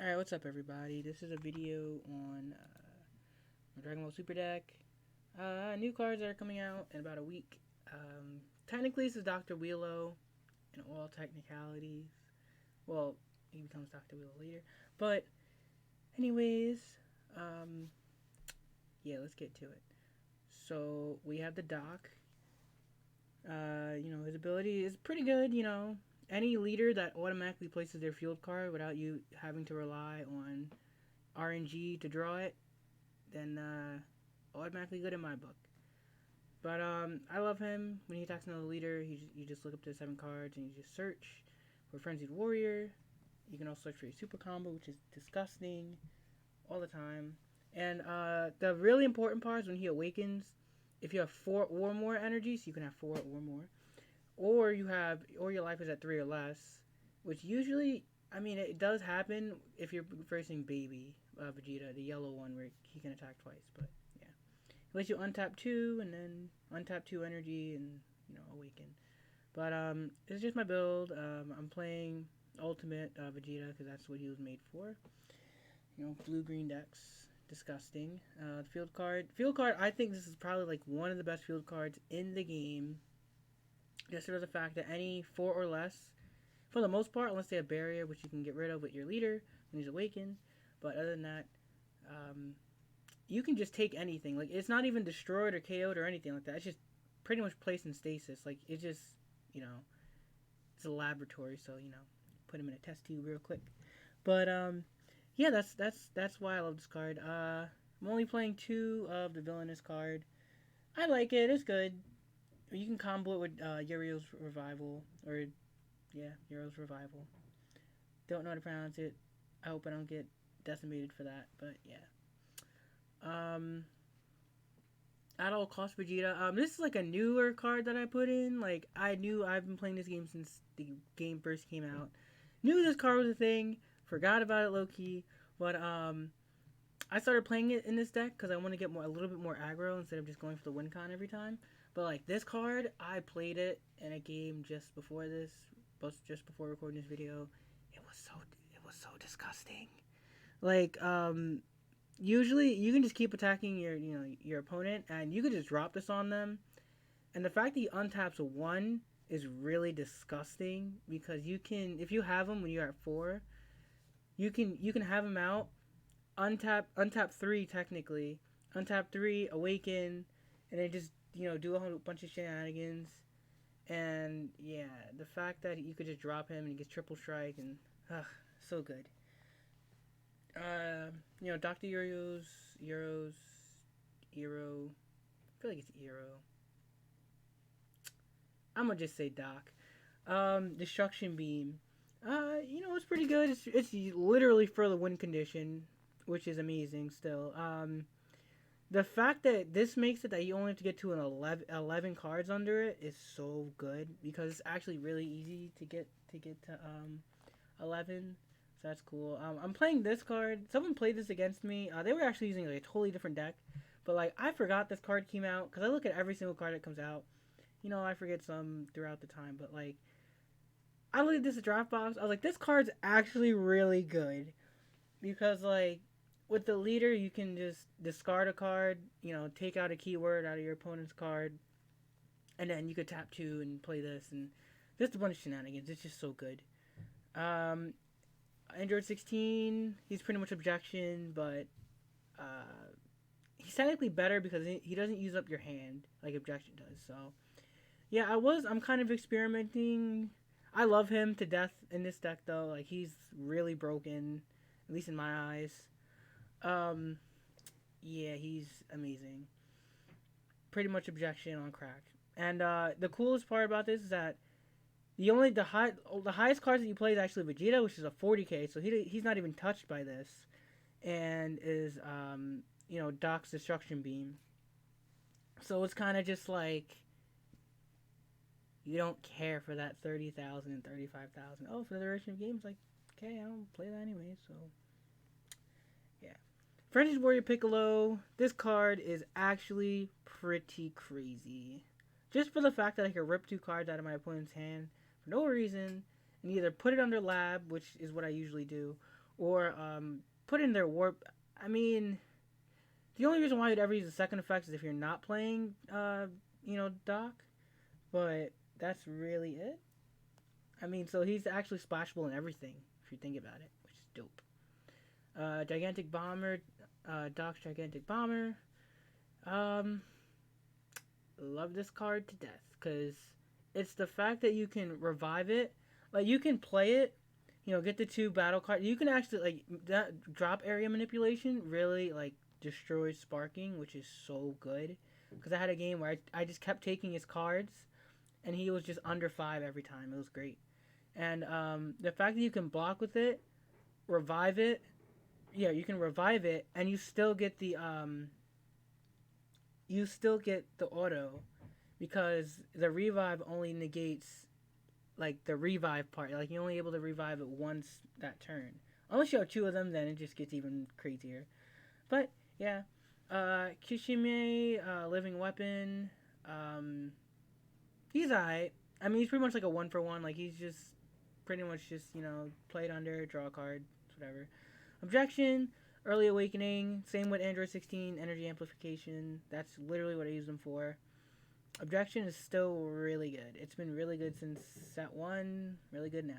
Alright, what's up everybody? This is a video on my Dragon Ball Super deck. New cards that are coming out in about a week. Technically this is Dr. Wheelo in all technicalities. Well, he becomes Dr. Wheelo later. But anyways, um, let's get to it. So we have the Doc. His ability is pretty good, Any leader that automatically places their field card without you having to rely on RNG to draw it, then automatically good in my book. But I love him. When he attacks another leader, you just look up to the 7 cards and you just search for Frenzied Warrior. You can also search for a super combo, which is disgusting all the time. And the really important part is when he awakens, if you have 4 or more energies, you can have 4 or more. Or your life is at 3 or less, which usually, it does happen if you're facing Baby Vegeta, the yellow one where he can attack twice. But yeah, it lets you untap 2 and then untap 2 energy and awaken. But it's just my build. I'm playing Ultimate Vegeta because that's what he was made for. Blue green decks, disgusting. The field card. I think this is probably like one of the best field cards in the game. Just for the fact that any 4 or less, for the most part, unless they have barrier, which you can get rid of with your leader when he's awakened. But other than that, you can just take anything. Like, it's not even destroyed or KO'd or anything like that. It's just pretty much placed in stasis. Like, it's just, it's a laboratory. So, put him in a test tube real quick. But yeah, that's why I love this card. I'm only playing 2 of the villainous card. I like it. It's good. You can combo it with Uriel's Revival, or Uriel's Revival. Don't know how to pronounce it. I hope I don't get decimated for that, but yeah. At all cost Vegeta. This is like a newer card that I put in. Like, I've been playing this game since the game first came out. Knew this card was a thing. Forgot about it low key, but I started playing it in this deck because I want to get a little bit more aggro instead of just going for the win con every time. But like this card, I played it in a game just before recording this video. It was so disgusting. Like usually you can just keep attacking your opponent and you can just drop this on them. And the fact that he untaps 1 is really disgusting because you can, if you have him when you're at 4, you can have him out, untap 3 technically, untap 3, awaken, and then just do a whole bunch of shenanigans. And yeah, the fact that you could just drop him and he gets triple strike and so good. Dr. Uiro. I feel like it's Uiro. I'm gonna just say Doc. Destruction Beam. It's pretty good. It's literally for the win condition, which is amazing still. The fact that this makes it that you only have to get to an 11 cards under it is so good because it's actually really easy to get to 11. So that's cool. I'm playing this card. Someone played this against me. They were actually using like a totally different deck, but like I forgot this card came out because I look at every single card that comes out. I forget some throughout the time, but like I looked at this draft box. I was like, this card's actually really good because like with the leader, you can just discard a card, take out a keyword out of your opponent's card, and then you could tap 2 and play this, and just a bunch of shenanigans. It's just so good. Android 16, he's pretty much objection, but he's technically better because he doesn't use up your hand like objection does. So yeah, I'm kind of experimenting. I love him to death in this deck though. Like he's really broken, at least in my eyes. Yeah, he's amazing. Pretty much objection on crack. And the coolest part about this is that the highest cards that you play is actually Vegeta, which is a 40k. So he's not even touched by this, and is Doc's Destruction Beam. So it's kind of just like you don't care for that 30,000 and 35,000. Oh, for the duration of games, like okay, I don't play that anyway. So yeah. Frenzied Warrior Piccolo. This card is actually pretty crazy. Just for the fact that I can rip 2 cards out of my opponent's hand for no reason and either put it under lab, which is what I usually do, or put in their warp. I mean, the only reason why you'd ever use the second effect is if you're not playing, Doc. But that's really it. I mean, so he's actually splashable in everything if you think about it, which is dope. Gigantic Bomber, Doc's Gigantic Bomber. Um, love this card to death because it's the fact that you can revive it. Like you can play it, get the two battle cards. You can actually like that drop area manipulation really like destroys sparking, which is so good. Because I had a game where I just kept taking his cards, and he was just under 5 every time. It was great. And the fact that you can block with it, revive it, yeah, you can revive it, and you still get the auto, because the revive only negates like the revive part. Like you're only able to revive it once that turn. Unless you have two of them, then it just gets even crazier. But yeah, Kishime, living weapon. He's alright. I mean, he's pretty much like a 1-for-1. Like he's just pretty much just play it under, draw a card, whatever. Objection, early awakening. Same with Android 16, energy amplification. That's literally what I use them for. Objection is still really good. It's been really good since set 1. Really good now.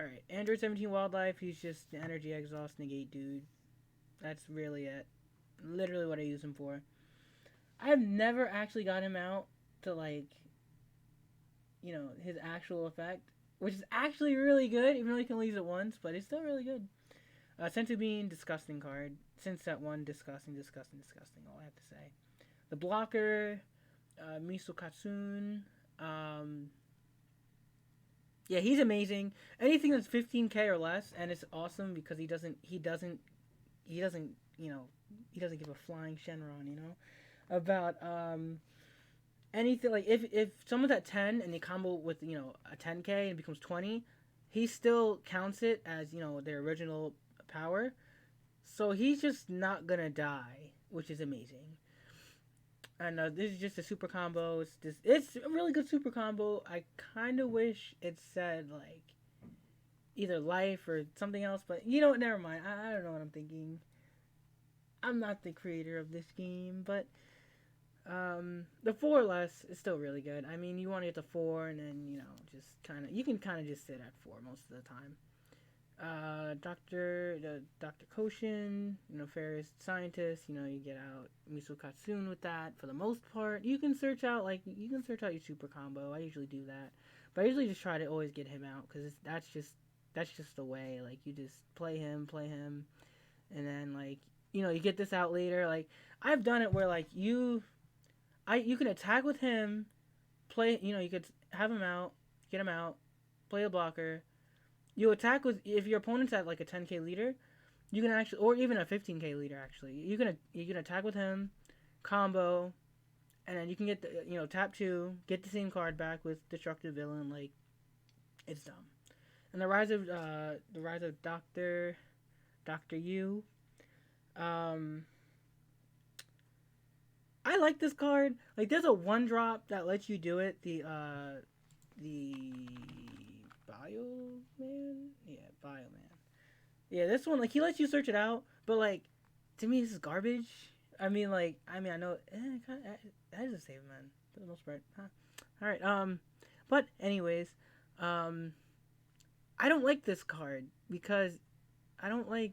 Alright, Android 17 Wildlife. He's just the energy exhaust negate dude. That's really it. Literally what I use him for. I've never actually got him out to like, his actual effect, which is actually really good, even though you can only use it once, but it's still really good. Sensu Bean, disgusting card. Since set 1, disgusting, all I have to say. The blocker, Miso Katsune. Yeah, he's amazing. Anything that's 15k or less, and it's awesome because he doesn't give a flying Shenron, about anything. Like if someone's at 10 and they combo with a 10k and it becomes 20, he still counts it as their original power, so he's just not gonna die, which is amazing. And this is just a super combo. It's a really good super combo. I kind of wish it said like either life or something else, but never mind. I don't know what I'm thinking. I'm not the creator of this game, but the 4 or less is still really good. I mean, you want to get to 4, and then just you can kind of just sit at 4 most of the time. Dr. Kochin, Ferris scientist. You get out Miso Katsune with that for the most part. You can search out your super combo. I usually do that, but I usually just try to always get him out because that's just the way. Like you just play him, and then like you get this out later. Like I've done it where like you can attack with him, play. You could have him out, get him out, play a blocker. You attack with, if your opponent's at like a 10k leader, you can actually, or even a 15k leader actually, you can attack with him, combo, and then you can get the tap 2, get the same card back with destructive villain. Like it's dumb. And the rise of Doctor U. I like this card. Like there's a 1-drop that lets you do it. The Bio Man? Yeah, Bio Man. Yeah, this one, like, he lets you search it out, but, like, to me, this is garbage. I mean, I know, that is a save, man, for the most part. Huh. Alright, but, anyways, I don't like this card, because I don't like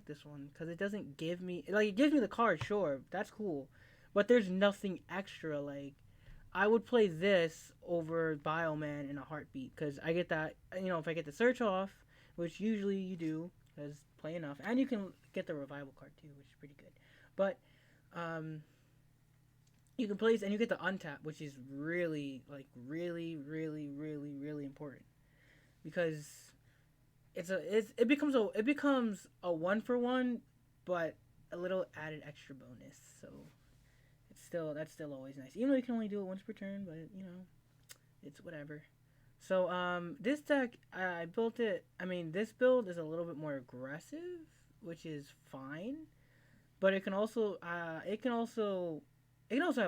this one, because it doesn't give me, like, it gives me the card, sure, that's cool, but there's nothing extra. Like, I would play this over Bioman in a heartbeat, because I get that, if I get the search off, which usually you do, because play enough, and you can get the revival card too, which is pretty good. But you can place, and you get the untap, which is really, like, really, really, really, really important, because it becomes a 1-for-1, but a little added extra bonus. So that's still always nice, even though you can only do it once per turn. But it's whatever. So this deck, I built it. I mean, this build is a little bit more aggressive, which is fine, but it can also have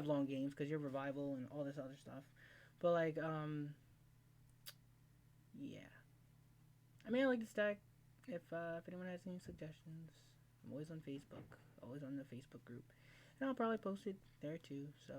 long games because you're revival and all this other stuff. But like yeah, I mean, I like this deck. If anyone has any suggestions, I'm always on Facebook, always on the Facebook group, and I'll probably post it there too. So